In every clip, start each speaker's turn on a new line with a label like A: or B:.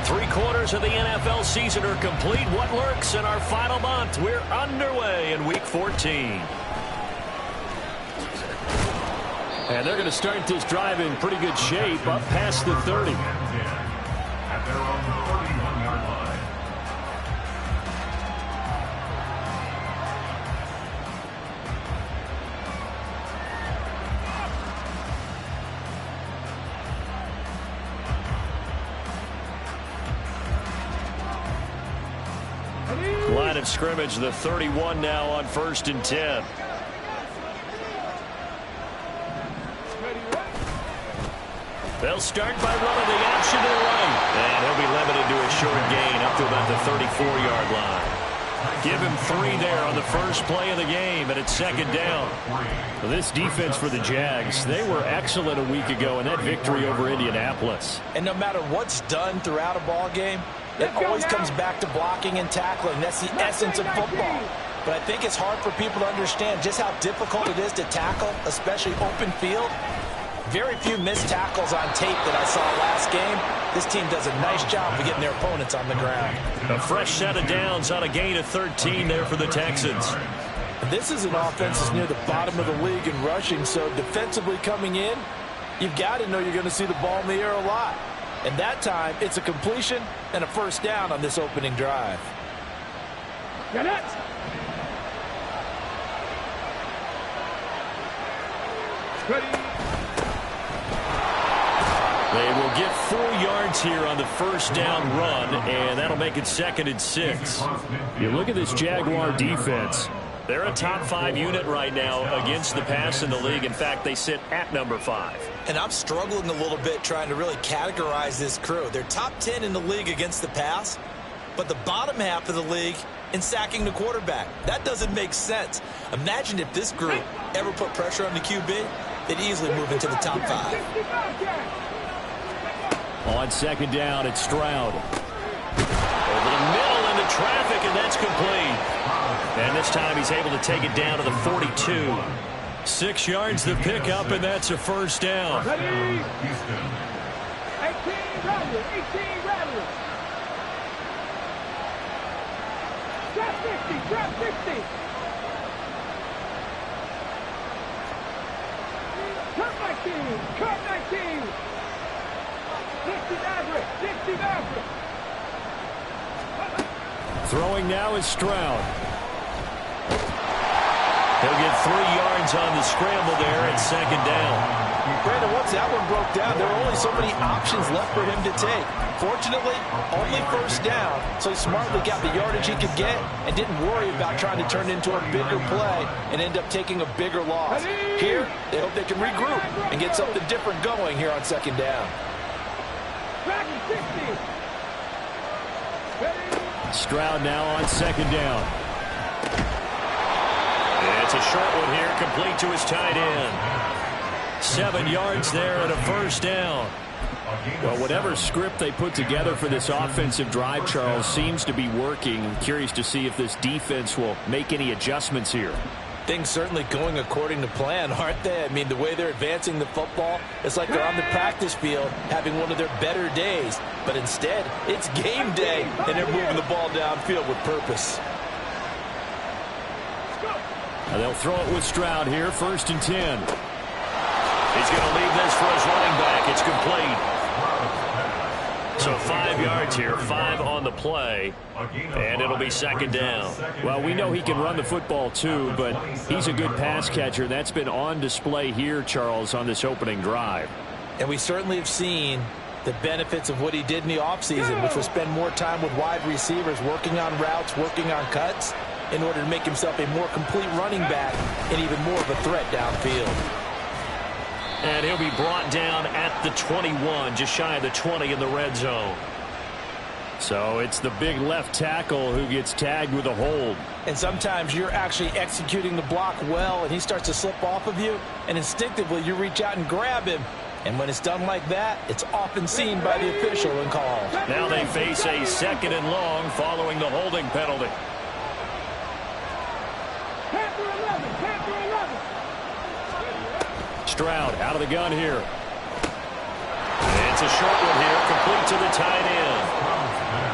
A: Three-quarters of the NFL season are complete. What lurks in our final month? We're underway in Week 14.
B: And they're going to start this drive in pretty good shape, up past the 30.
C: At their own 31-yard line.
A: Line of scrimmage, the 31 now on 1st and 10. They'll start by running the option to the right. And he'll be limited to a short gain up to about the 34-yard line. Give him 3 there on the first play of the game, and it's 2nd down.
B: Well, this defense for the Jags, they were excellent a week ago in that victory over Indianapolis.
D: And no matter what's done throughout a ball game, it always comes back to blocking and tackling. That's the essence of football. But I think it's hard for people to understand just how difficult it is to tackle, especially open field. Very few missed tackles on tape that I saw last game. This team does a nice job of getting their opponents on the ground.
A: A fresh set of downs on a gain of 13 there for the Texans.
D: This is an offense that's near the bottom of the league in rushing, so defensively coming in, you've got to know you're going to see the ball in the air a lot. And that time, it's a completion and a 1st down on this opening drive.
E: Get it! Ready.
A: They will get 4 yards here on the 1st down run, and that'll make it 2nd and 6.
B: You look at this Jaguar defense.
A: They're a top 5 unit right now against the pass in the league. In fact, they sit at number 5.
D: And I'm struggling a little bit trying to really categorize this crew. They're top 10 in the league against the pass, but the bottom half of the league in sacking the quarterback. That doesn't make sense. Imagine if this group ever put pressure on the QB, they'd easily move into the top 5.
B: On 2nd down, it's Stroud.
A: Over the middle into traffic, and that's complete. And this time he's able to take it down to the 42. 6 yards the pickup, and that's a 1st down.
E: Ready. 18 Rattler. 18 Rattler. Trap 50. Trap 50. Cut 19. Cut 19. 60 Maverick. 60 Maverick.
B: Throwing now is Stroud.
A: He'll get 3 yards on the scramble there at 2nd down.
D: Brandon, once that one broke down, there were only so many options left for him to take. Fortunately, only 1st down, so he smartly got the yardage he could get and didn't worry about trying to turn it into a bigger play and end up taking a bigger loss. Here, they hope they can regroup and get something different going here on 2nd down.
B: Stroud now on 2nd down.
A: It's a short one here, complete to his tight end. 7 yards there and a 1st down.
B: Well, whatever script they put together for this offensive drive, Charles, seems to be working. I'm curious to see if this defense will make any adjustments here.
D: Things certainly going according to plan, aren't they? I mean, the way they're advancing the football, it's like they're on the practice field having one of their better days. But instead, it's game day, and they're moving the ball downfield with purpose.
B: Now they'll throw it with Stroud here, 1st and 10.
A: He's going to leave this for his running back. It's complete. So 5 yards here, 5 on the play, and it'll be 2nd down.
B: Well, we know he can run the football too, but he's a good pass catcher. That's been on display here, Charles, on this opening drive.
D: And we certainly have seen the benefits of what he did in the offseason, which was spend more time with wide receivers, working on routes, working on cuts, in order to make himself a more complete running back and even more of a threat downfield.
A: And he'll be brought down at the 21, just shy of the 20 in the red zone.
B: So it's the big left tackle who gets tagged with a hold.
D: And sometimes you're actually executing the block well, and he starts to slip off of you, and instinctively you reach out and grab him. And when it's done like that, it's often seen by the official and called.
A: Now they face a 2nd and long following the holding penalty.
B: Stroud out of the gun here.
A: It's a short one here, complete to the tight end.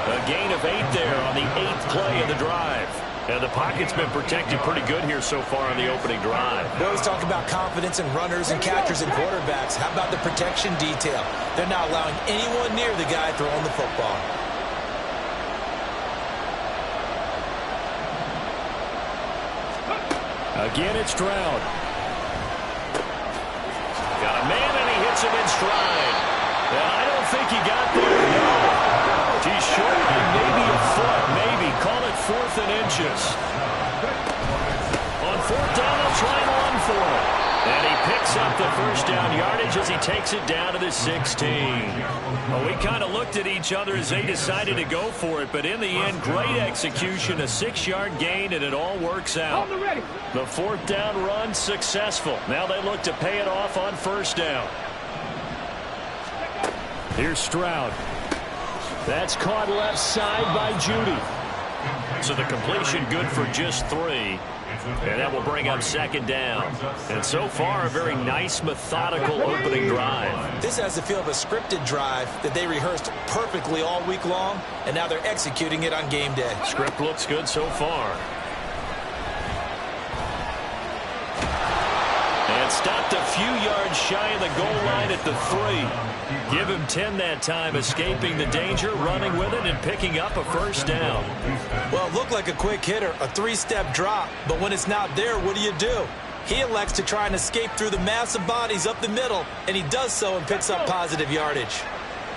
A: A gain of 8 there on the 8th play of the drive. And the pocket's been protected pretty good here so far on the opening drive.
D: We always talk about confidence in runners and catchers and quarterbacks. How about the protection detail? They're not allowing anyone near the guy throwing the football.
B: Again, it's Stroud.
A: Got a man, and he hits him in stride. And I don't think he got there, no. He's short by maybe a foot, maybe. Call it 4th and inches. On 4th down, they'll try and run for it. And he picks up the first down yardage as he takes it down to the 16. Well, we kind of looked at each other as they decided to go for it, but in the end, great execution, a 6-yard gain, and it all works out. The 4th down run successful. Now they look to pay it off on 1st down.
B: Here's Stroud. That's caught left side by Judy.
A: So the completion good for just 3. And that will bring up 2nd down. And so far, a very nice, methodical opening drive.
D: This has the feel of a scripted drive that they rehearsed perfectly all week long, and now they're executing it on game day.
A: Script looks good so far. And stopped a few yards shy of the goal line at the 3. Give him 10 that time, escaping the danger, running with it, and picking up a 1st down.
D: Well, it looked like a quick hitter, a 3-step drop, but when it's not there, what do? He elects to try and escape through the mass of bodies up the middle, and he does so and picks up positive yardage.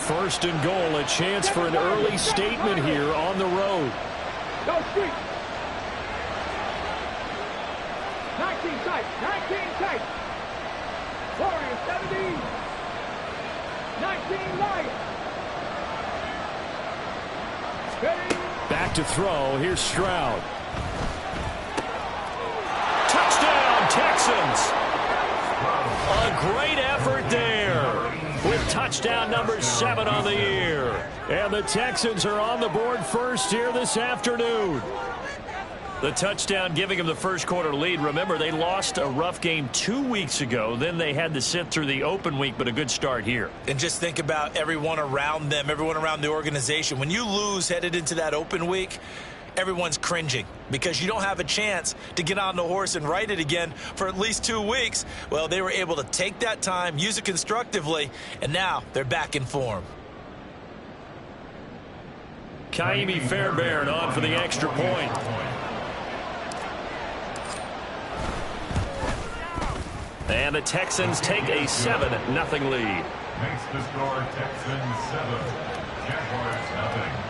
B: 1st and goal, a chance for an early statement here on the road.
E: Go street. 19 tight, 19 tight. Warriors 17. 19 Lions.
B: Back to throw. Here's Stroud.
A: Touchdown, Texans. A great effort there with touchdown number 7 on the year.
B: And the Texans are on the board first here this afternoon.
A: The touchdown giving them the first quarter lead. Remember, they lost a rough game 2 weeks ago. Then they had to sit through the open week, but a good start here.
D: And just think about everyone around them, everyone around the organization. When you lose headed into that open week, everyone's cringing because you don't have a chance to get on the horse and ride it again for at least 2 weeks. Well, they were able to take that time, use it constructively, and now they're back in form.
A: Kaimi Fairbairn on for the extra point. And the Texans take a 7-0 lead.
C: Makes the score Texans 7, Jaguars 0.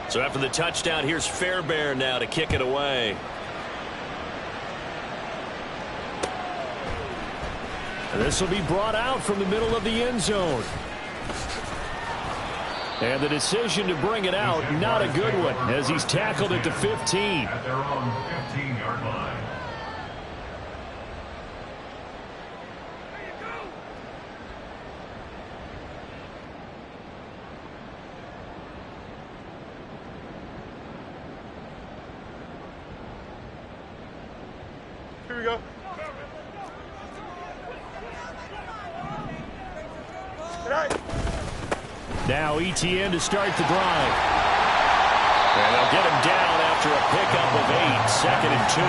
A: So after the touchdown, here's Fairbairn now to kick it away.
B: And this will be brought out from the middle of the end zone. And the decision to bring it out, not a good one, as he's tackled at the 15.
C: At their own 15-yard line.
E: Here we go.
B: Now ETN to start the drive.
A: And they'll get him down after a pickup of 8, 2nd and 2.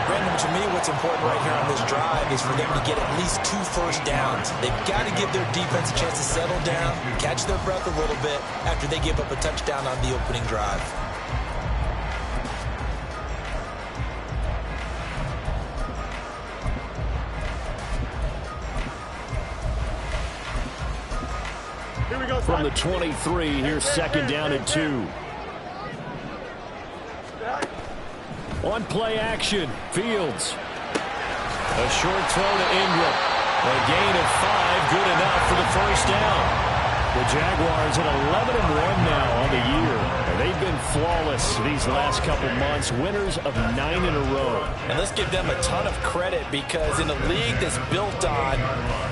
D: Brandon, to me, what's important right here on this drive is for them to get at least 2 first downs. They've got to give their defense a chance to settle down, catch their breath a little bit after they give up a touchdown on the opening drive.
B: From the 23, here's 2nd down and 2. On play action, Fields.
A: A short throw to Ingram. A gain of 5, good enough for the first down.
B: The Jaguars at 11-1 now on the year. And they've been flawless these last couple months, winners of 9 in a row.
D: And let's give them a ton of credit, because in a league that's built on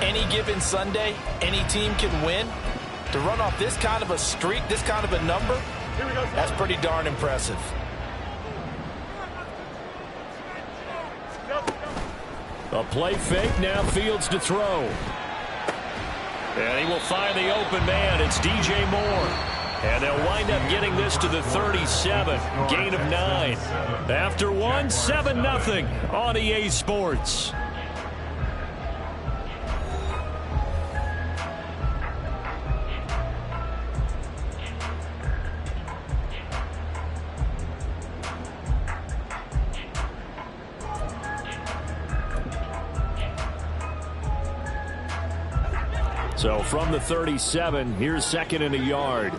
D: any given Sunday, any team can win, to run off this kind of a streak, this kind of a number, that's pretty darn impressive.
B: A play fake, now Fields to throw.
A: And he will find the open man. It's DJ Moore. And they'll wind up getting this to the 37. Gain of 9. After one, 7-0 on EA Sports.
B: So from the 37, here's second and a yard.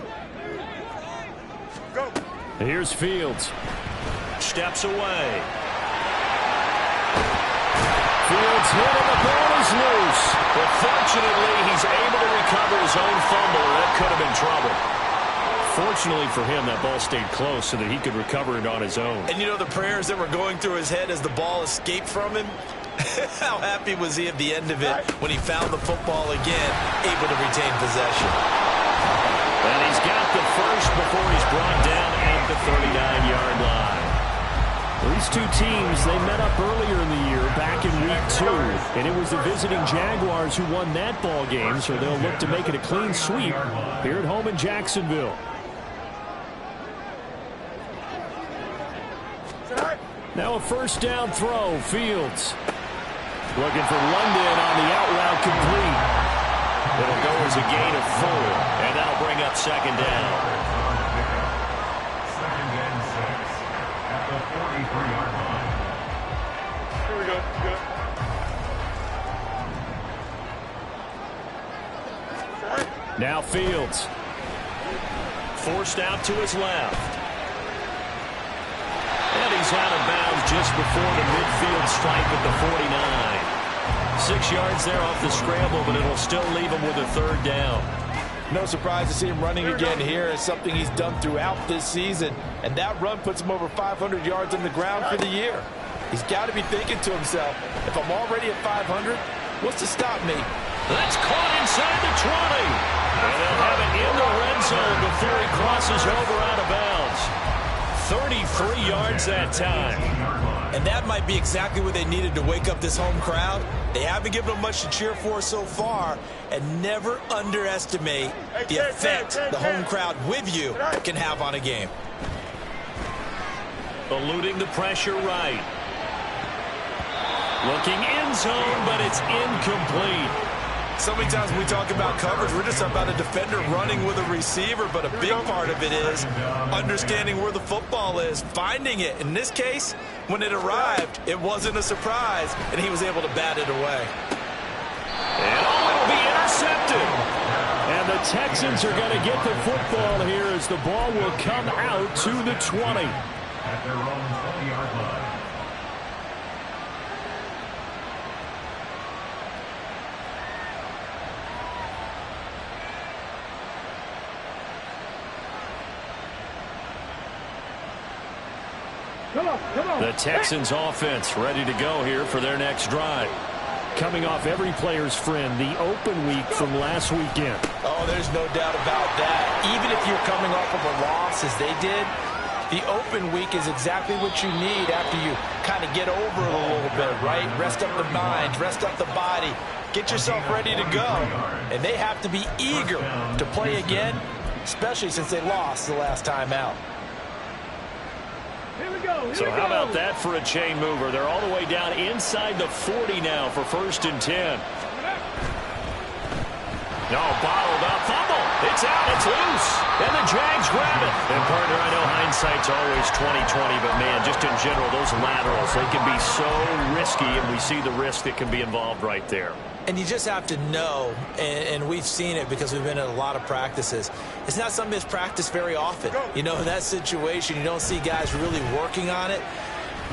B: Here's Fields.
A: Steps away.
B: Fields hit and the ball is loose.
A: But fortunately, he's able to recover his own fumble, or that could have been trouble.
B: Fortunately for him, that ball stayed close so that he could recover it on his own.
D: And you know the prayers that were going through his head as the ball escaped from him? How happy was he at the end of it when he found the football again, able to retain possession?
A: And he's got the first before he's brought down at the 39-yard line.
B: These two teams, they met up earlier in the year, back in week 2, and it was the visiting Jaguars who won that ball game, so they'll look to make it a clean sweep here at home in Jacksonville. Now a first down throw, Fields. Looking for London on the out route complete.
A: It'll go as a gain of 4, and that'll bring up second down.
C: Second and 6 at the 43-yard line.
E: Here we go. Good.
B: Now Fields.
A: Forced out to his left. And he's out of bounds just before the midfield stripe at the 49. 6 yards there off the scramble, but it'll still leave him with a third down.
D: No surprise to see him running again here. It's something he's done throughout this season, and that run puts him over 500 yards on the ground for the year. He's got to be thinking to himself, if I'm already at 500, what's to stop me?
A: That's caught inside the 20. And they'll have it in the red zone before he crosses over out of bounds. 33 yards that time.
D: And that might be exactly what they needed to wake up this home crowd. They haven't given them much to cheer for so far, and never underestimate the effect the home crowd with you can have on a game.
A: Eluding the pressure right. Looking end zone, but it's incomplete.
D: So many times when we talk about coverage, we're just about a defender running with a receiver, but a big part of it is understanding where the football is, finding it. In this case, when it arrived, it wasn't a surprise, and he was able to bat it away.
A: And it'll be intercepted.
B: And the Texans are going to get the football here as the ball will come out to the 20.
C: At their own 20-yard line.
E: Come on.
B: The Texans offense ready to go here for their next drive. Coming off every player's friend, the open week from last weekend.
D: Oh, there's no doubt about that. Even if you're coming off of a loss as they did, the open week is exactly what you need after you kind of get over it a little bit, right? Rest up the mind, rest up the body, get yourself ready to go. And they have to be eager to play again, especially since they lost the last time out.
E: Here we go.
A: So how about that for a chain mover? They're all the way down inside the 40 now for 1st and 10. No, bottled up, fumble. It's out, it's loose. And the Jags grab it. And partner, I know hindsight's always 20/20, but man, just in general, those laterals, they can be so risky, and we see the risk that can be involved right there.
D: And you just have to know, and we've seen it because we've been in a lot of practices, it's not something that's practiced very often. You know, in that situation, you don't see guys really working on it.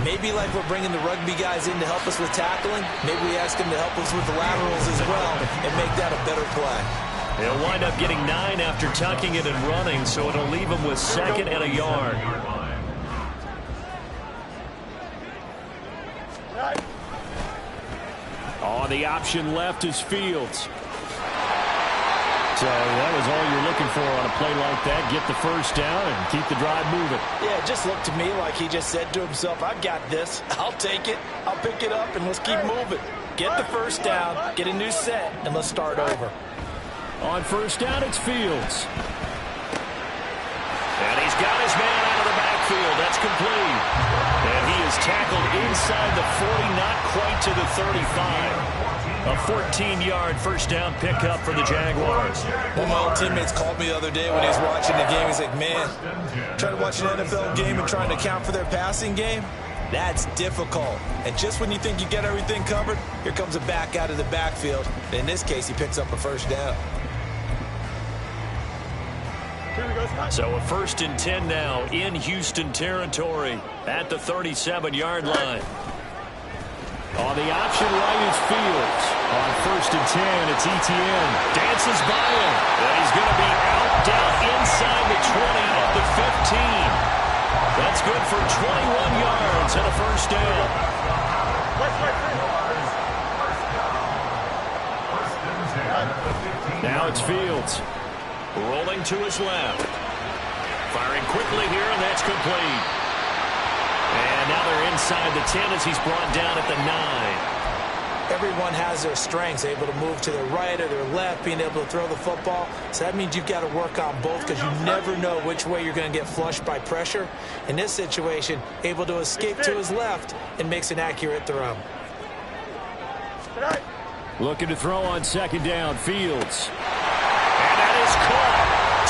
D: Maybe like we're bringing the rugby guys in to help us with tackling, maybe we ask them to help us with the laterals as well and make that a better play.
A: He'll wind up getting 9 after tucking it and running, so it'll leave him with 2nd and a yard.
B: On the option left is Fields. So that was all you're looking for on a play like that. Get the first down and keep the drive moving.
D: Yeah, it just looked to me like he just said to himself, I've got this. I'll take it. I'll pick it up, and let's keep moving. Get the first down, get a new set, and let's start over.
B: On first down, it's Fields.
A: And he's got his man out of the backfield. That's complete. And he is tackled inside the 40, not quite to the 35. A 14-yard first down pickup for the Jaguars.
D: One of my old teammates called me the other day when he was watching the game. He's like, man, trying to watch an NFL game and trying to account for their passing game, that's difficult. And just when you think you get everything covered, here comes a back out of the backfield. And in this case, he picks up a first down.
A: So a 1st and 10 now in Houston territory at the 37-yard line.
B: On the option right is Fields. On 1st and 10, it's Etienne.
A: Dances by him. And he's going to be out down inside the 20 at the 15. That's good for 21 yards and a first down.
B: Now it's Fields.
A: Rolling to his left. Firing quickly here, and that's complete. And now they're inside the 10 as he's brought down at the 9.
D: Everyone has their strengths, able to move to their right or their left, being able to throw the football. So that means you've got to work on both because you never know which way you're going to get flushed by pressure. In this situation, able to escape to his left and makes an accurate throw.
B: Looking to throw on 2nd down, Fields.
A: And that is caught.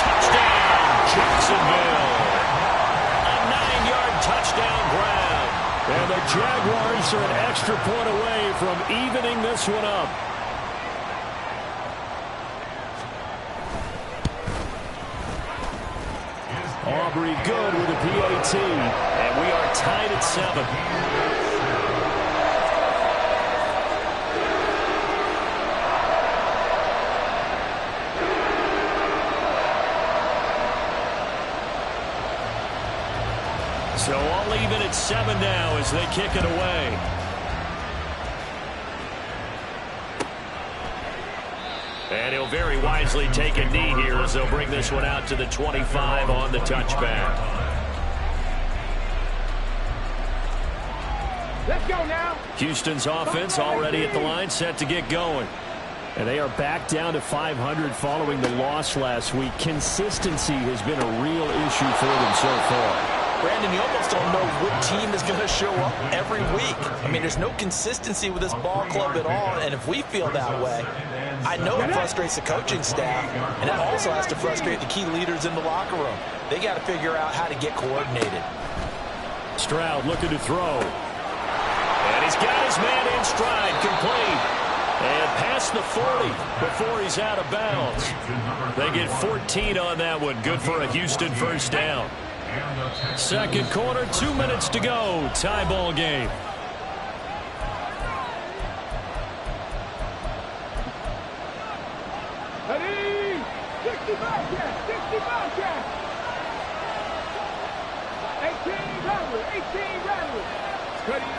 A: Touchdown, Jacksonville. A 9-yard touchdown grab.
B: And the Jaguars are an extra point away from evening this one up. Aubrey good with a PAT.
A: And we are tied at 7. So all even at 7 now as they kick it away. And he'll very wisely take a knee here as they'll bring this one out to the 25 on the touchback.
E: Let's go now.
B: Houston's offense already at the line, set to get going. And they are back down to 500 following the loss last week. Consistency has been a real issue for them so far.
D: Brandon, you almost don't know what team is going to show up every week. I mean, there's no consistency with this ball club at all, and if we feel that way, I know it frustrates the coaching staff, and it also has to frustrate the key leaders in the locker room. They got to figure out how to get coordinated.
B: Stroud looking to throw.
A: And he's got his man in stride, complete. And past the 40 before he's out of bounds. They get 14 on that one. Good for a Houston first down.
B: Second quarter, 2 minutes to go. Tie ball game.
E: Ready? 65 catch, 65 catch. 18 rattle, 18 rattle. Ready?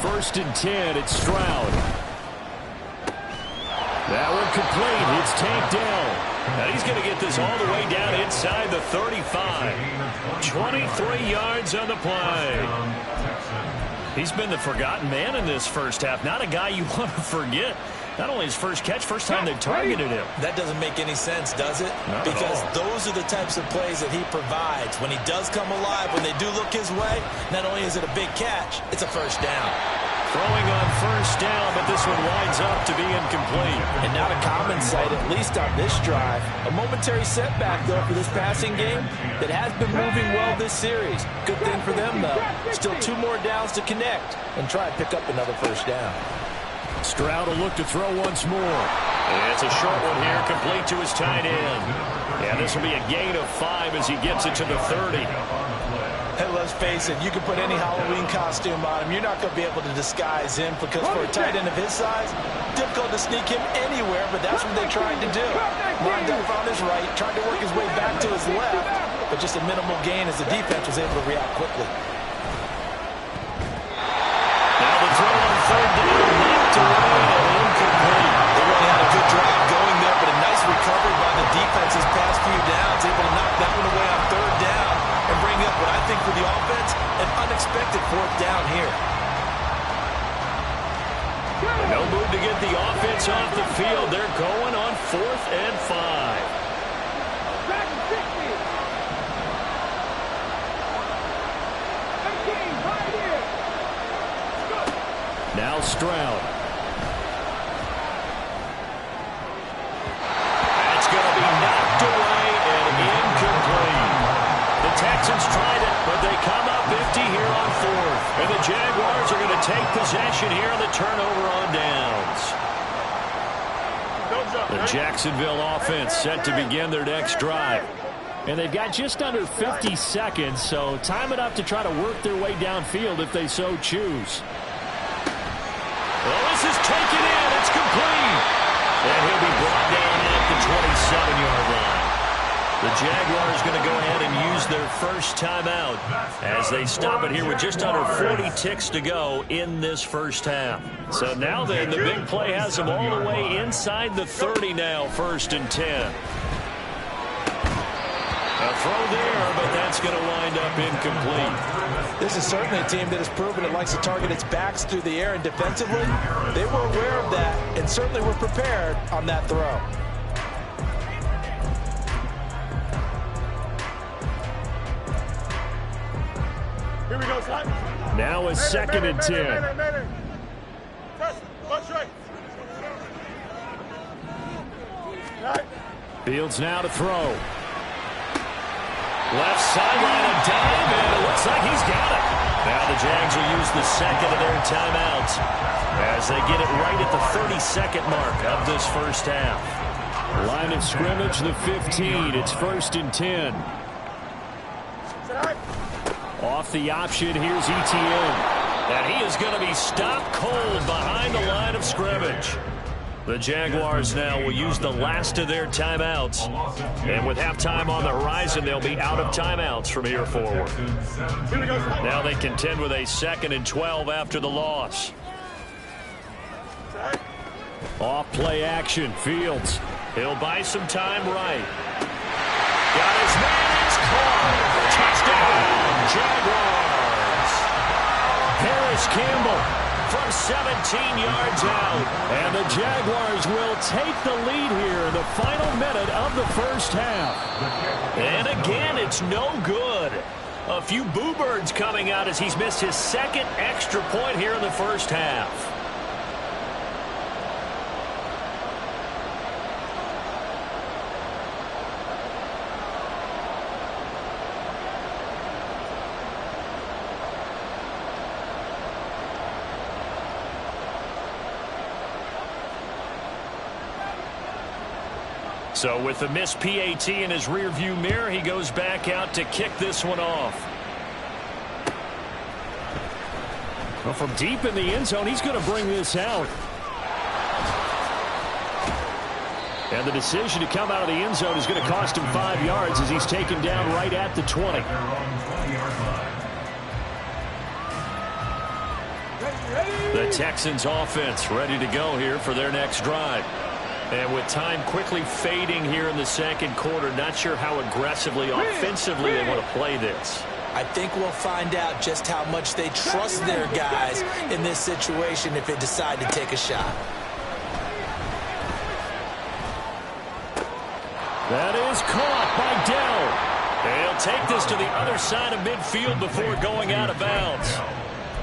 B: 1st and 10, it's Stroud. That one complete. It's tanked down.
A: And he's going to get this all the way down inside the 35. 23 yards on the play. He's been the forgotten man in this first half. Not a guy you want to forget. Not only his first catch, first time they targeted him.
D: That doesn't make any sense, does it?
A: Not
D: because
A: at all.
D: those are the types of plays that he provides. When he does come alive, when they do look his way, not only is it a big catch, it's a first down.
A: Throwing on first down, but this one winds up to be incomplete.
D: And not a common sight, at least on this drive. A momentary setback, though, for this passing game that has been moving well this series. Good thing for them, though. Still 2 more downs to connect and try and pick up another first down.
B: Stroud will look to throw once more.
A: And it's a short one here, complete to his tight end. Yeah, this will be a gain of 5 as he gets it to the 30.
D: And let's face it, you can put any Halloween costume on him. You're not going to be able to disguise him because for a tight end of his size, difficult to sneak him anywhere, but that's what they tried to do. Lined up on his right, tried to work his way back to his left, but just a minimal gain as the defense was able to react quickly.
A: Now the throw on third down, knocked away and incomplete.
D: They really had a good drive going there, but a nice recovery by the defense his past few downs, able to knock that one away on third down and bring up what I think for the offense, an unexpected fourth down here.
A: No move to get the offense off the field. They're going on 4th and 5.
E: Back and 60. 18, right here.
B: Now Stroud.
A: That's going to be knocked away and incomplete. The Texans tried it, but they come up empty here on 4th. And the Jaguars are going to take possession here on the turnover on downs.
B: The Jacksonville offense set to begin their next drive. And they've got just under 50 seconds, so time enough to try to work their way downfield if they so choose.
A: Well, this is taken in. It's complete. And he'll be brought down at the 27-yard line. The Jaguars going to go ahead and use their first timeout as they stop it here with just under 40 ticks to go in this first half. So now then, the big play has them all the way inside the 30 now, 1st and 10. A throw there, but that's going to wind up incomplete.
D: This is certainly a team that has proven it likes to target its backs through the air, and defensively, they were aware of that and certainly were prepared on that throw.
E: Here we go, Slide.
B: Now a 2nd and 10. Fields now to throw.
A: Left sideline, a dive, and it looks like he's got it. Now the Jags will use the second of their timeouts as they get it right at the 32nd mark of this first half.
B: Line of scrimmage, the 15. It's 1st and 10. Off the option, here's Etienne.
A: And he is going to be stopped cold behind the line of scrimmage. The Jaguars now will use the last of their timeouts. And with halftime on the horizon, they'll be out of timeouts from here forward. Now they contend with a 2nd and 12 after the loss.
B: Off play action, Fields.
A: He'll buy some time right. Got his man, it's caught. Touchdown, Jaguars.
B: Paris Campbell
A: from 17 yards out.
B: And the Jaguars will take the lead here in the final minute of the first half.
A: And again, it's no good. A few boo birds coming out as he's missed his 2nd extra point here in the first half. So with the missed PAT in his rearview mirror, he goes back out to kick this one off.
B: Well, from deep in the end zone, he's going to bring this out. And the decision to come out of the end zone is going to cost him 5 yards as he's taken down right at the 20.
A: The Texans offense ready to go here for their next drive. And with time quickly fading here in the 2nd quarter, not sure how aggressively, offensively they want to play this.
D: I think we'll find out just how much they trust their guys in this situation if they decide to take a shot.
B: That is caught by Dell.
A: They'll take this to the other side of midfield before going out of bounds.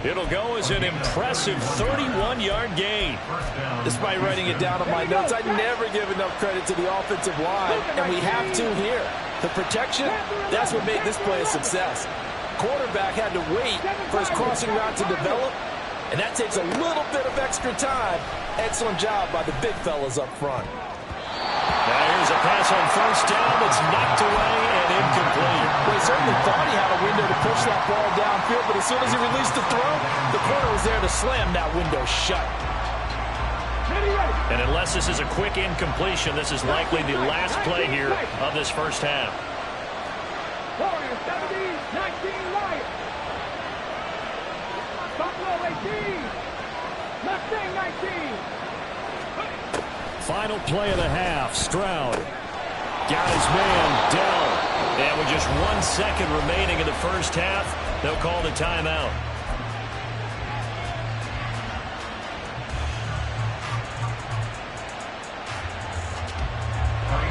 A: It'll go as an impressive 31-yard gain.
D: Despite writing it down on my notes, I never give enough credit to the offensive line, and we have to here. The protection, that's what made this play a success. Quarterback had to wait for his crossing route to develop, and that takes a little bit of extra time. Excellent job by the big fellas up front.
A: Now here's a pass on first down that's knocked away and incomplete.
D: Well, he certainly thought he had a window to push push that ball downfield, but as soon as he released the throw, the corner was there to slam that window shut.
A: And unless this is a quick incompletion, this is likely the last play here of this first half.
E: Warriors 17, 19 Lions. Buffalo 18. Mustang 19.
B: Final play of the half. Stroud got his man, Dell. And with just 1 second remaining in the first half, they'll call the timeout.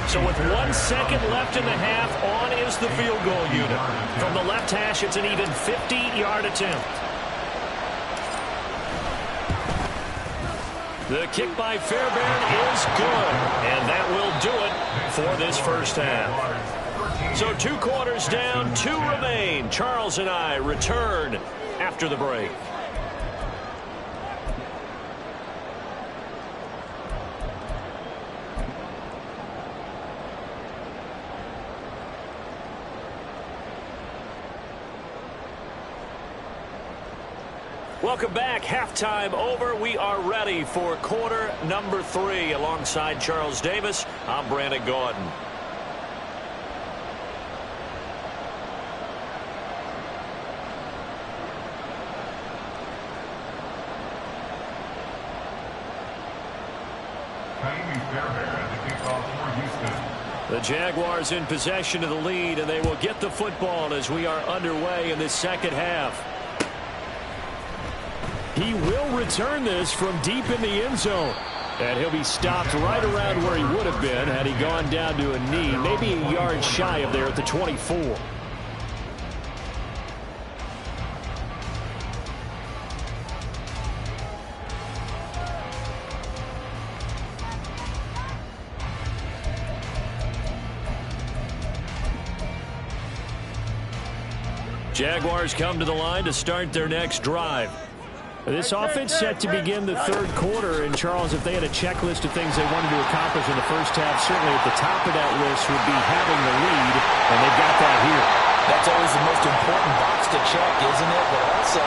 B: So with 1 second left in the half, on is the field goal unit. From the left hash, it's an even 50-yard attempt. The kick by Fairbairn is good, and that will do it for this first half. So 2 quarters down, 2 remain. Charles and I return after the break. Welcome back. Halftime over. We are ready for quarter number 3. Alongside Charles Davis, I'm Brandon Gaudin. The Jaguars in possession of the lead, and they will get the football as we are underway in this second half. He will return this from deep in the end zone. And he'll be stopped right around where he would have been had he gone down to a knee, maybe a yard shy of there at the 24. Jaguars come to the line to start their next drive. This offense set to begin the third quarter. And, Charles, if they had a checklist of things they wanted to accomplish in the first half, certainly at the top of that list would be having the lead, and they've got that here.
D: That's always the most important box to check, isn't it? But also,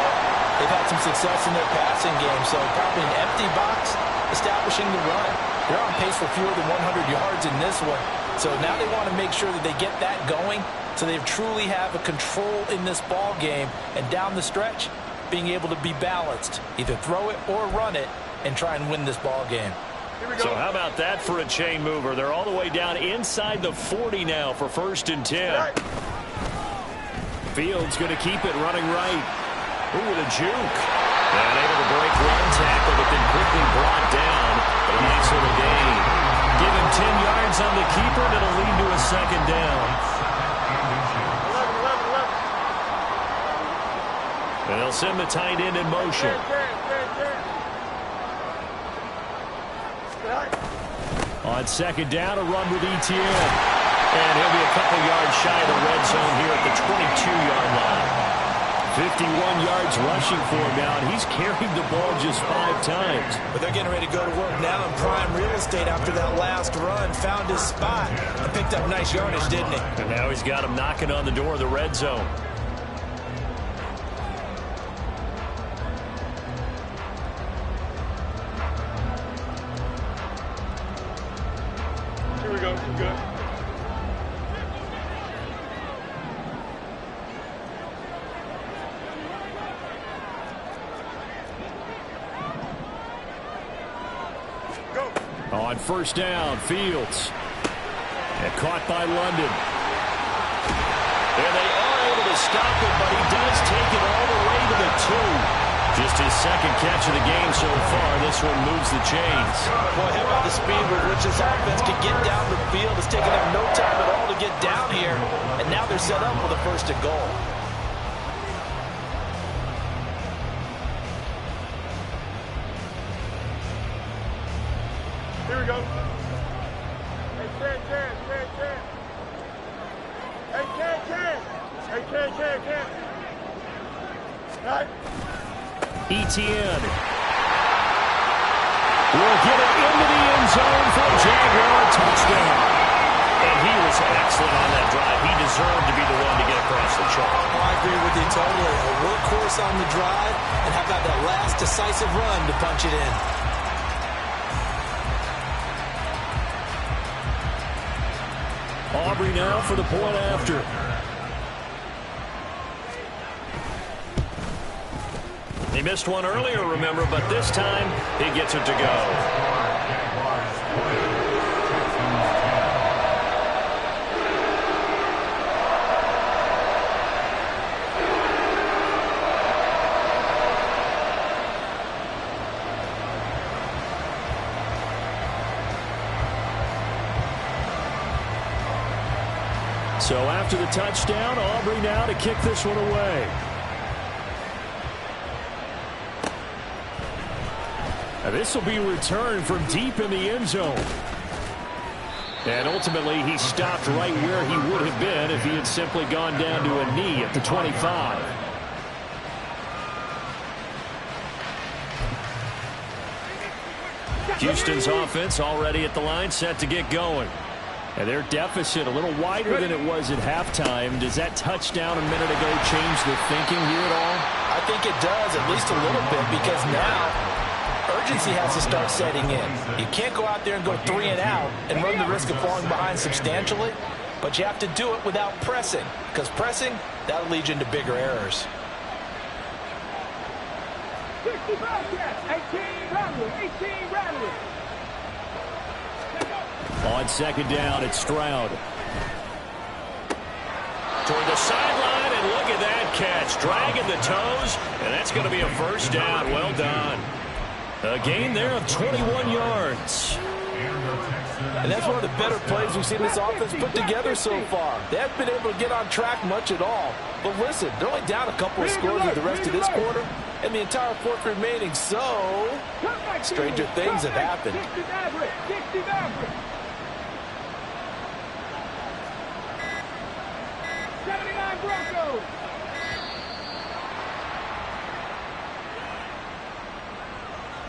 D: they've had some success in their passing game, so probably an empty box establishing the run. They're on pace for fewer than 100 yards in this one. So now they want to make sure that they get that going so they truly have a control in this ball game, and down the stretch, being able to be balanced, either throw it or run it, and try and win this ball game.
A: So how about that for a chain mover? They're all the way down inside the 40 now for 1st and 10. Fields going to keep it running right. Ooh, with a juke. And able to break one tackle, but then quickly brought down. But a nice little gain. Give him 10 yards on the keeper, and it'll lead to a second down. And they'll send the tight end in motion. On second down, a run with ETN. And he'll be a couple yards shy of the red zone here at the 22-yard line. 51 yards rushing for him now, and he's carried the ball just 5 times.
D: But they're getting ready to go to work now in prime real estate after that last run. Found his spot and picked up nice yardage, didn't he?
A: And now he's got him knocking on the door of the red zone.
E: Good. Go.
B: On first down, Fields. And caught by London.
A: And they are able to stop it, but he does take it all the way to the 2. Just his second catch of the game so far. This one moves the chains.
D: Boy, how about the speed with which this offense can get down the field? It's taken them no time at all to get down here. And now they're set up for the 1st and goal.
E: Here we go. Hey, Ken. Hey, Ken. All right.
B: ETN will get it into the end zone for a Jaguar touchdown.
A: And he was excellent on that drive. He deserved to be the one to get across the chalk.
D: I agree with you, Totally. A workhorse on the drive, and how about that last decisive run to punch it in?
B: Aubrey now for the point after.
A: He missed one earlier, remember, but this time he gets it to go.
B: So after the touchdown, Aubrey now to kick this one away. Now this will be returned from deep in the end zone. And ultimately, he stopped right where he would have been if he had simply gone down to a knee at the 25.
A: Houston's offense already at the line, set to get going.
B: And their deficit a little wider than it was at halftime. Does that touchdown a minute ago change the thinking here at all?
D: I think it does, at least a little bit, because now urgency has to start setting in. You can't go out there and go 3 and out and run the risk of falling behind substantially, but you have to do it without pressing, because pressing, that'll lead you into bigger errors.
E: 65 cats, 18 rattlers.
B: On second down, it's Stroud.
A: Toward the sideline, and look at that catch. Dragging the toes, and that's going to be a first down. Well done. A gain there of 21 yards.
D: And that's one of the better plays we've seen this offense put together so far. They haven't been able to get on track much at all. But listen, they're only down a couple of scores with the rest of this quarter and the entire fourth remaining. So, stranger things have happened.
E: 79 Broncos.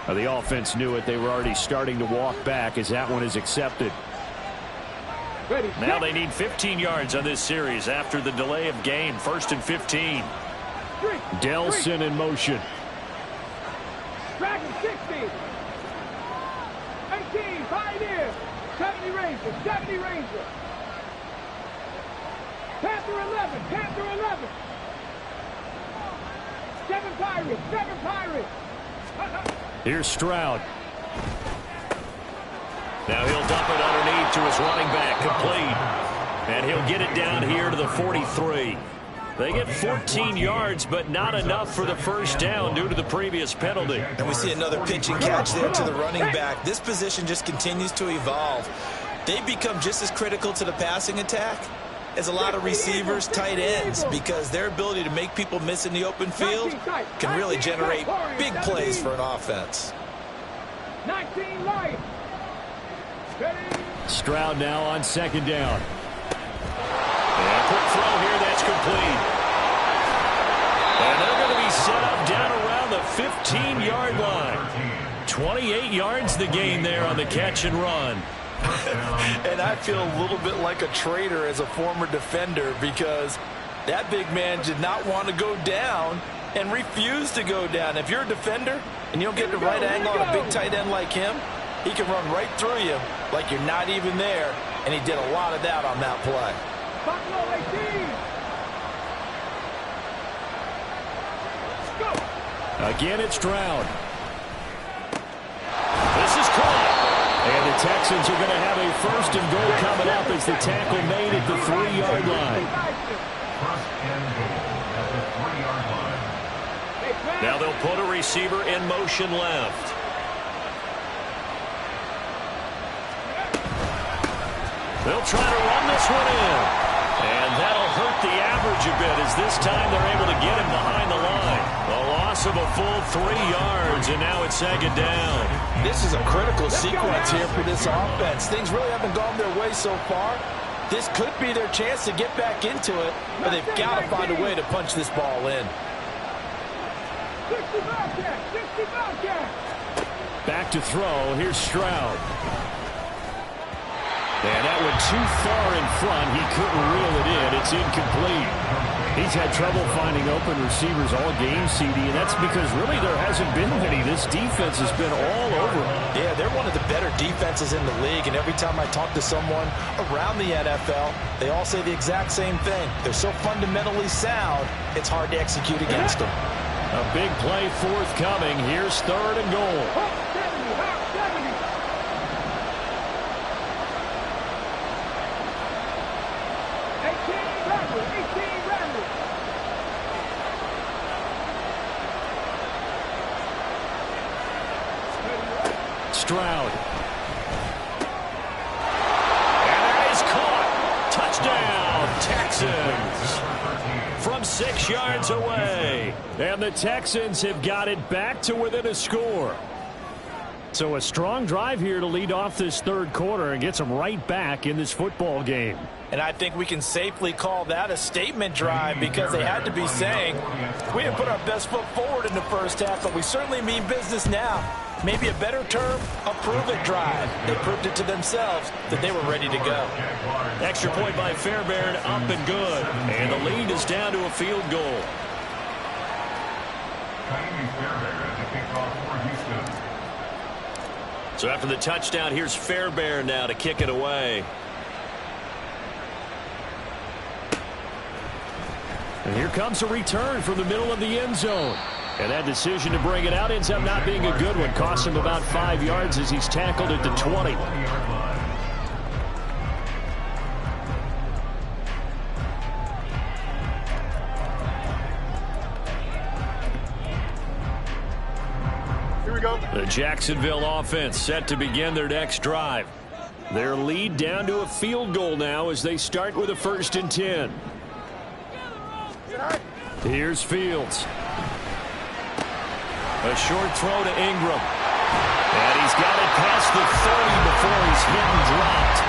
B: The offense knew it. They were already starting to walk back as that one is accepted.
A: Now they need 15 yards on this series after the delay of game. 1st and 15.
B: Delson in motion.
E: Dragon 60. 18 Pioneer. 70 Ranger. Panther 11. 7 Pirates.
B: Here's Stroud.
A: Now he'll dump it underneath to his running back, complete. And he'll get it down here to the 43. They get 14 yards, but not enough for the first down due to the previous penalty.
D: And we see another pitch and catch there to the running back. This position just continues to evolve. They become just as critical to the passing attack as a lot of receivers, tight ends, because their ability to make people miss in the open field can really generate big plays for an offense.
E: 19 Lions.
B: Stroud now on second down.
A: And quick throw here, that's complete. And they're going to be set up down around the 15-yard line. 28 yards the gain there on the catch and run.
D: And I feel a little bit like a traitor as a former defender, because that big man did not want to go down and refused to go down. If you're a defender and you don't get the right angle on a big tight end like him, he can run right through you like you're not even there, and he did a lot of that on that play.
B: Again, it's Stroud. This is caught. And the Texans are going to have a 1st and goal coming up as the tackle made at the 3-yard line.
A: Now they'll put a receiver in motion left. They'll try to run this one in. And that'll hurt the average a bit, as this time they're able to get him behind the line. A loss of a full 3 yards, and now it's second down.
D: This is a critical sequence here for this offense. Things really haven't gone their way so far. This could be their chance to get back into it, but they've got to find a way to punch this ball in.
B: Back to throw. Here's Stroud. And that went too far in front. He couldn't reel it in. It's incomplete. He's had trouble finding open receivers all game, CD, and that's because really there hasn't been many. This defense has been all over him.
D: Yeah, they're one of the better defenses in the league, and every time I talk to someone around the NFL, they all say the exact same thing. They're so fundamentally sound, it's hard to execute against them.
B: A big play forthcoming. Here's 3rd and goal.
E: Hawk 70, Hawk 70. 18 Ramblers, 18 Ramblers.
B: Stroud. And that is caught. Touchdown, Texans. From 6 yards away. And the Texans have got it back to within a score. So a strong drive here to lead off this 3rd quarter and gets them right back in this football game.
D: And I think we can safely call that a statement drive because they had to be saying, we didn't put our best foot forward in the first half, but we certainly mean business now. Maybe a better term, a prove-it drive. They proved it to themselves that they were ready to go.
A: Extra point by Fairbairn, up and good. And the lead is down to a field goal. So after the touchdown, here's Fairbairn now to kick it away.
B: And here comes a return from the middle of the end zone. And that decision to bring it out ends up not being a good one. Costs him about 5 yards as he's tackled at the 20.
F: Here we go.
B: The Jacksonville offense set to begin their next drive. Their lead down to a field goal now as they start with a 1st and 10. Here's Fields.
A: A short throw to Ingram. And he's got it past the 30 before he's hit and dropped.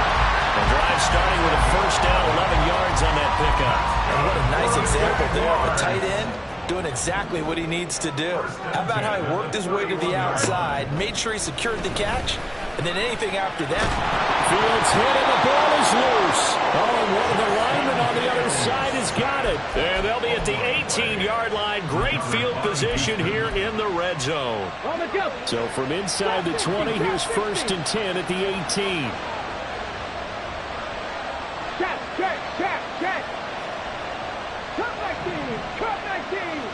A: The drive starting with a 1st down, 11 yards on that pickup.
D: And what a nice example there of a tight end doing exactly what he needs to do. How about how he worked his way to the outside, made sure he secured the catch, and then anything after that.
B: Fields hit and the ball is loose. Oh, and one of the linemen on the other side has got it.
A: And they'll be at the 18-yard line. Great field position here in the red zone.
E: On the jump.
B: So from inside the 20, here's 1st and 10 at the 18.
E: Check, check, check, check. Cut 19, cut 19.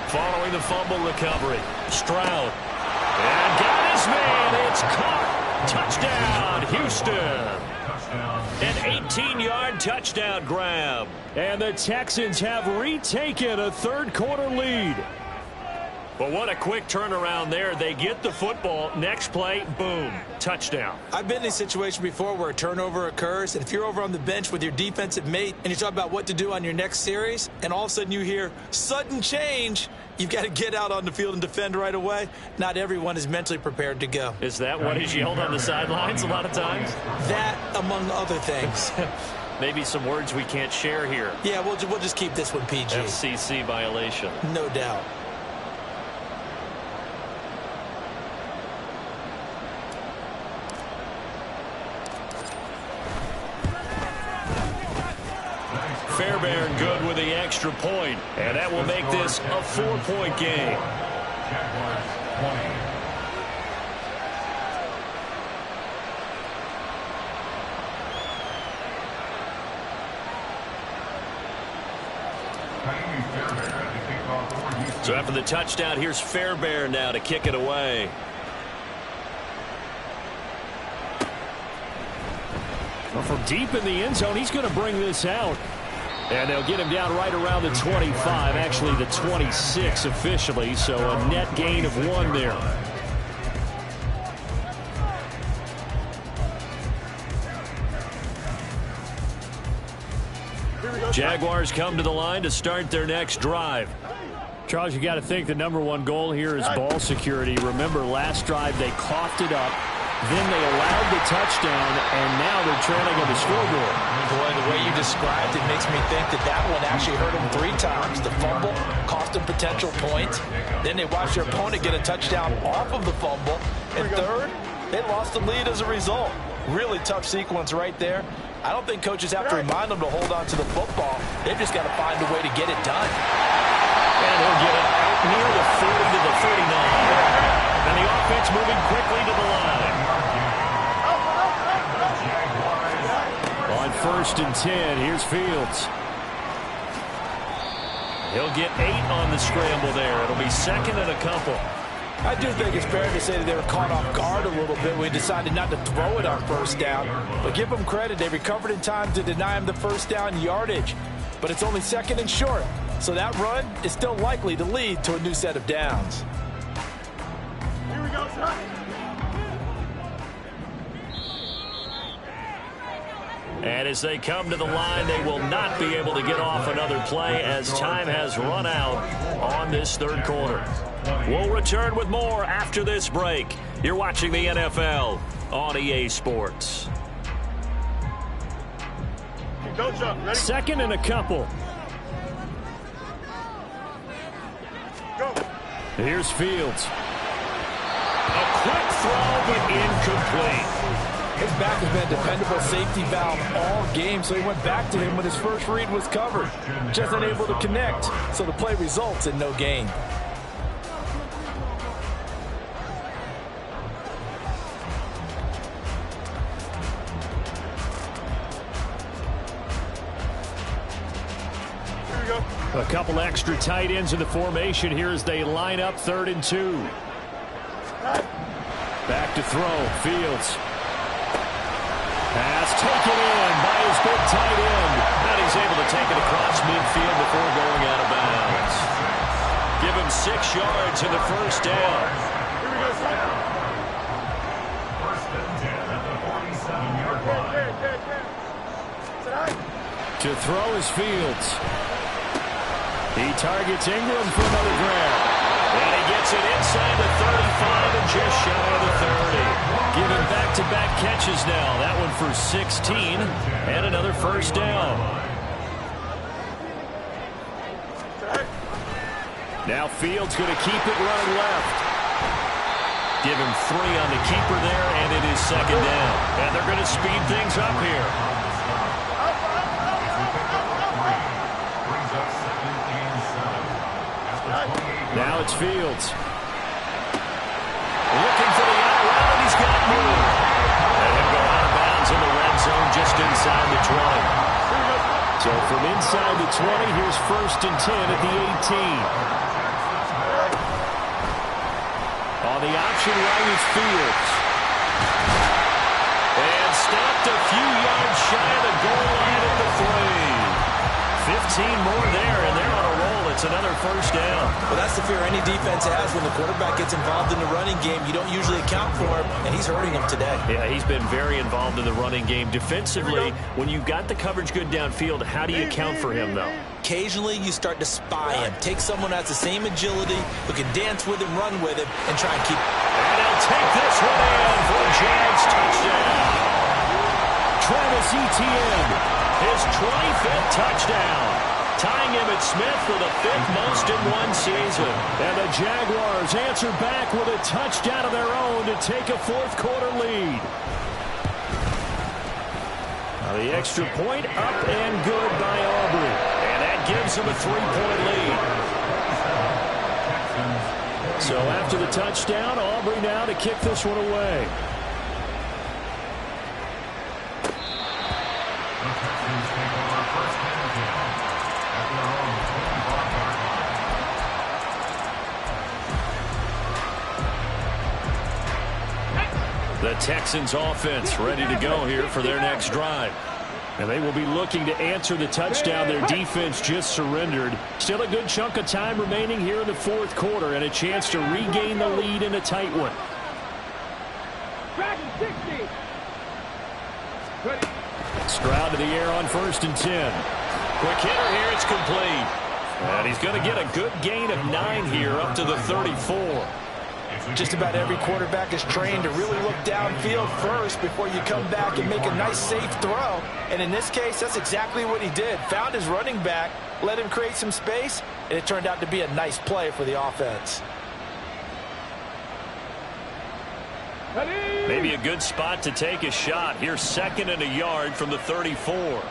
A: Following the fumble recovery, Stroud. And got his man. It's caught. Touchdown, Houston. An 18-yard touchdown grab.
B: And the Texans have retaken a 3rd quarter lead.
A: But what a quick turnaround there. They get the football. Next play, boom, touchdown.
D: I've been in a situation before where a turnover occurs, and if you're over on the bench with your defensive mate and you talk about what to do on your next series, and all of a sudden you hear sudden change, you've got to get out on the field and defend right away. Not everyone is mentally prepared to go.
A: Is that what is yelled on the sidelines a lot of times?
D: That, among other things.
A: Maybe some words we can't share here.
D: Yeah, we'll just keep this one PG.
A: FCC violation.
D: No doubt.
A: Fairbairn good with the extra point, and that will make this a 4-point game.
C: Jaguars 20.
A: So after the touchdown, here's Fairbairn now to kick it away.
B: Well, from deep in the end zone, he's going to bring this out. And they'll get him down right around the 25, actually the 26 officially, so a net gain of 1 there.
A: Jaguars come to the line to start their next drive.
B: Charles, you got to think the #1 goal here is ball security. Remember, last drive they coughed it up. Then they allowed the touchdown, and now they're trailing on the scoreboard.
D: Boy, the way you described it makes me think that one actually hurt them 3 times. The fumble cost them potential points. Then they watched their opponent get a touchdown off of the fumble. And third, they lost the lead as a result. Really tough sequence right there. I don't think coaches have to remind them to hold on to the football. They've just got to find a way to get it done.
A: And he'll get it out near the 40 to the 39. And the offense moving quickly to the line.
B: On 1st and 10, here's Fields.
A: He'll get 8 on the scramble there. It'll be 2nd and a couple.
D: I do think it's fair to say that they were caught off guard a little bit when we decided not to throw it on 1st down. But give them credit. They recovered in time to deny him the 1st down yardage. But it's only 2nd and short. So that run is still likely to lead to a new set of downs.
F: Here we go, son.
A: And as they come to the line, they will not be able to get off another play as time has run out on this 3rd quarter. We'll return with more after this break. You're watching the NFL on EA Sports.
F: Go, Chuck. Ready?
B: 2nd and a couple.
F: Go.
B: Here's Fields.
A: A quick throw, but incomplete.
D: His back has been a dependable safety valve all game, so he went back to him when his first read was covered. Just unable to connect, so the play results in no gain.
F: Here we go.
B: A couple extra tight ends in the formation here as they line up 3rd and 2. Back to throw. Fields. Pass taken in by his big tight end.
A: And he's able to take it across midfield before going out of bounds. Give him 6 yards in the 1st down.
F: Here we go, son.
C: 1st and 10 at the 47-yard line.
F: Tonight.
B: To throw is Fields. He targets Ingram for another grab.
A: And he gets it inside the 35 and just shy of the 30. Giving back-to-back catches now. That one for 16 and another 1st down.
B: Now Fields going to keep it running left.
A: Give him 3 on the keeper there, and it is 2nd down. And they're going to speed things up here.
C: Brings up 2nd and 7.
B: Now it's Fields.
A: Looking for the out route, and he's got room. And he'll go out of bounds in the red zone just inside the 20.
B: So from inside the 20, here's 1st and 10 at the 18. On the option right is Fields.
A: And stopped a few yards shy of the goal line at the 3. 15 more there, and they're on a roll. It's another 1st down.
D: Well, that's the fear any defense has when the quarterback gets involved in the running game. You don't usually account for him, and he's hurting them today.
A: Yeah, he's been very involved in the running game. Defensively, when you've got the coverage good downfield, how do you account for him, though?
D: Occasionally, you start to spy him. Take someone who has the same agility, who can dance with him, run with him, and try and keep.
A: And he'll take this one in for a Jags touchdown.
B: Travis Etienne.
A: His 25th touchdown. Tying Emmitt Smith for the 5th most in one season.
B: And the Jaguars answer back with a touchdown of their own to take a 4th quarter lead. Now the extra point up and good by Aubrey.
A: And that gives him a 3-point lead.
B: So after the touchdown, Aubrey now to kick this one away.
C: The Texans take over 1st and 10 at their own 25-yard line.
A: The Texans offense ready to go here for their next drive.
B: And they will be looking to answer the touchdown their defense just surrendered. Still a good chunk of time remaining here in the 4th quarter and a chance to regain the lead in a tight one.
E: Back 60. Ready.
B: Stroud to the air on 1st and 10.
A: Quick hitter here, it's complete. And he's going to get a good gain of 9 here up to the 34.
D: Just about every quarterback is trained to really look downfield first before you come back and make a nice, safe throw. And in this case, that's exactly what he did. Found his running back, let him create some space, and it turned out to be a nice play for the offense.
E: Ready.
A: Maybe a good spot to take a shot. Here's 2nd and a yard from the 34.
B: Hands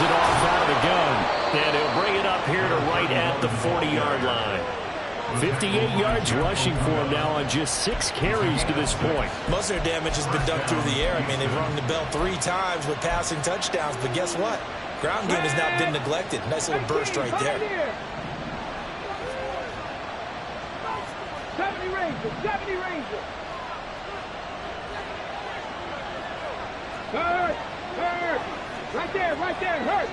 B: it off out of the gun. And he'll bring it up here to right at the 40-yard line. 58 yards rushing for him now on just 6 carries to this point.
D: Most of their damage has been done through the air. I mean, they've rung the bell 3 times with passing touchdowns. But guess what? Ground game has not been neglected. Nice little burst right there.
E: 70 Rangers, 70 Rangers. Hurt, hurt. Right there, hurt.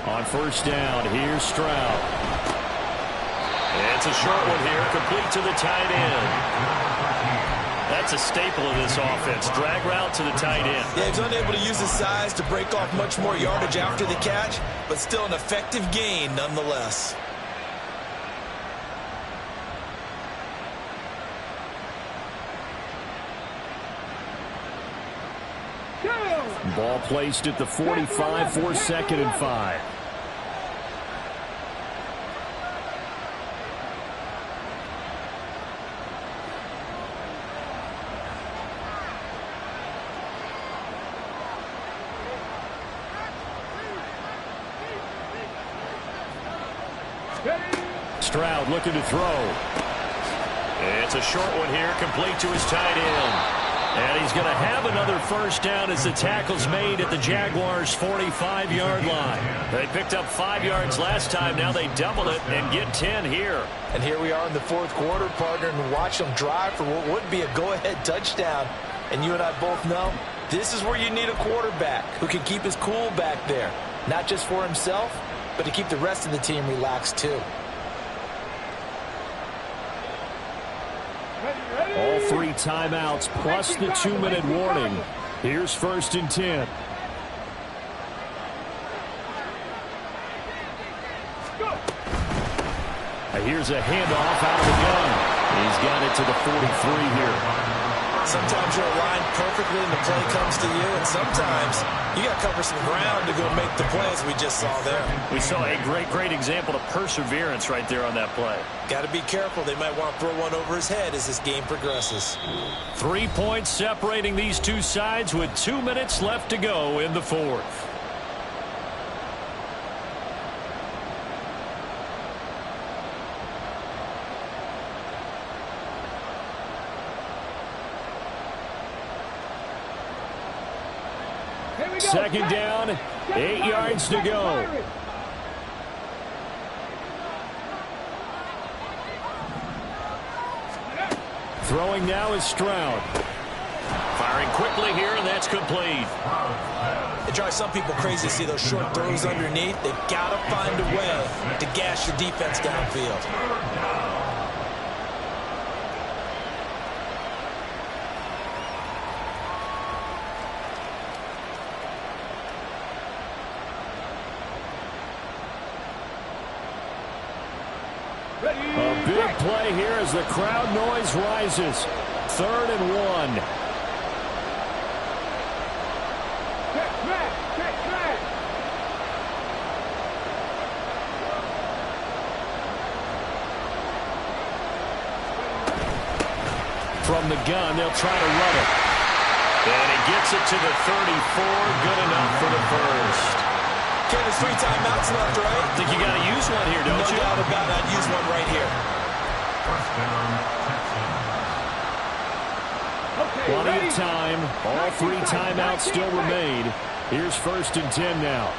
B: On 1st down, here's Stroud.
A: And it's a short one here, complete to the tight end. That's a staple of this offense. Drag route to the tight end.
D: Yeah, he's unable to use his size to break off much more yardage after the catch, but still an effective gain nonetheless.
B: Ball placed at the 45 for 2nd and 5. Stroud looking to throw.
A: It's a short one here, complete to his tight end. And he's going to have another 1st down as the tackle's made at the Jaguars' 45-yard line. They picked up 5 yards last time. Now they double it and get 10 here.
D: And here we are in the 4th quarter, partner, and watch them drive for what would be a go-ahead touchdown. And you and I both know this is where you need a quarterback who can keep his cool back there. Not just for himself, but to keep the rest of the team relaxed too.
B: All 3 timeouts plus the 2-minute warning. Here's 1st and 10. Here's a handoff out of the gun. He's got it to the 43 here.
D: Sometimes you're aligned perfectly and the play comes to you, and sometimes you got to cover some ground to go make the plays we just saw there.
A: We saw a great example of perseverance right there on that play.
D: Got to be careful. They might want to throw one over his head as this game progresses.
B: 3 points separating these two sides with 2 minutes left to go in the 4th. Second down, 8 yards to go. Throwing now is Stroud.
A: Firing quickly here, and that's complete.
D: It drives some people crazy to see those short throws underneath. They've got to find a way to gash the defense downfield.
B: A big play here as the crowd noise rises. 3rd and 1. From the gun, they'll try to run it.
A: And he gets it to the 34. Good enough for the 1st.
D: Ken, there's 3 timeouts left, right?
A: I think you got to use one here, don't you?
D: No doubt about it. I'd use one right here.
C: 1st down, Texans.
B: Plenty of time. All 3 timeouts still remain. Here's 1st and 10 now.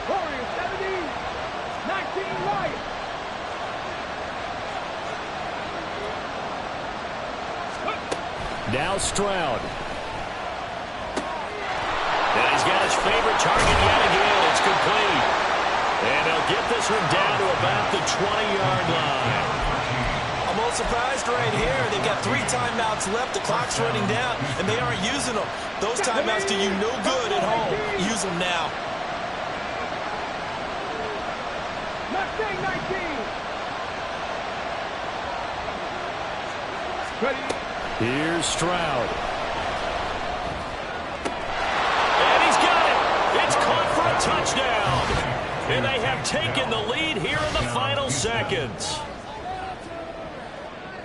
E: Warriors 70, 19 Lions.
B: Now Stroud.
A: And he's got his favorite target yet again. It's complete. And they'll get this one down to about the 20-yard line.
D: I'm a little surprised right here. They've got 3 timeouts left. The clock's running down, and they aren't using them. Those timeouts do you no good at home. Use them now.
E: Ready?
B: Here's Stroud.
A: And he's got it. It's caught for a touchdown. And they have taken the lead here in the final seconds.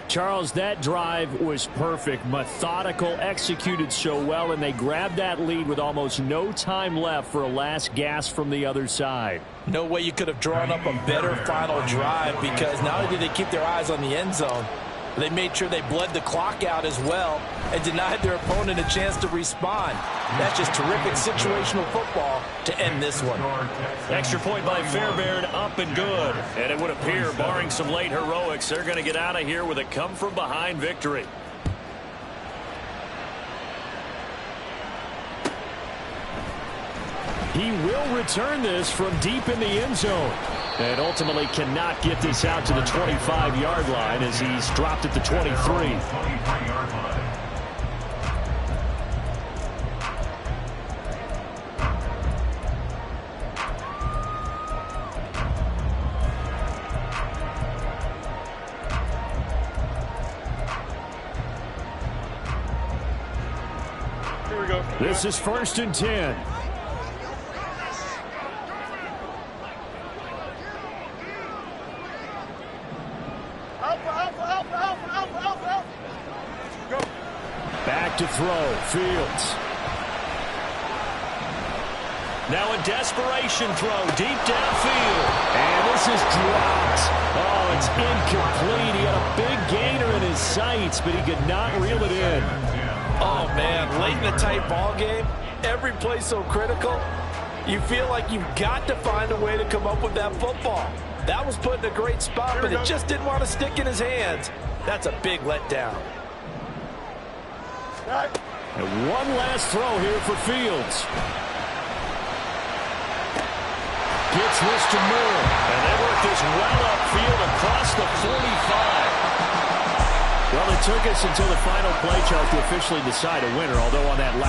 B: Charles, that drive was perfect, methodical, executed so well, and they grabbed that lead with almost no time left for a last gasp from the other side.
D: No way you could have drawn up a better final drive, because not only did they keep their eyes on the end zone, they made sure they bled the clock out as well and denied their opponent a chance to respond. That's just terrific situational football to end this one.
A: Extra point by Fairbairn, up and good. And it would appear, barring some late heroics, they're going to get out of here with a come-from-behind victory.
B: He will return this from deep in the end zone. And ultimately cannot get this out to the 25-yard line as he's dropped at the 23.
F: Here we go.
B: This is 1st and 10. Back to throw. Fields.
A: Now a desperation throw deep downfield.
B: And this is dropped. Oh, it's incomplete. He had a big gainer in his sights, but he could not reel it in.
D: Oh, man, late in a tight ball game, every play so critical, you feel like you've got to find a way to come up with that football. That was put in a great spot, but it just didn't want to stick in his hands. That's a big letdown.
B: And one last throw here for Fields. Gets this to Moore.
A: And they work this well upfield across the 45.
B: Well, it took us until the final play chart to officially decide a winner, although on that last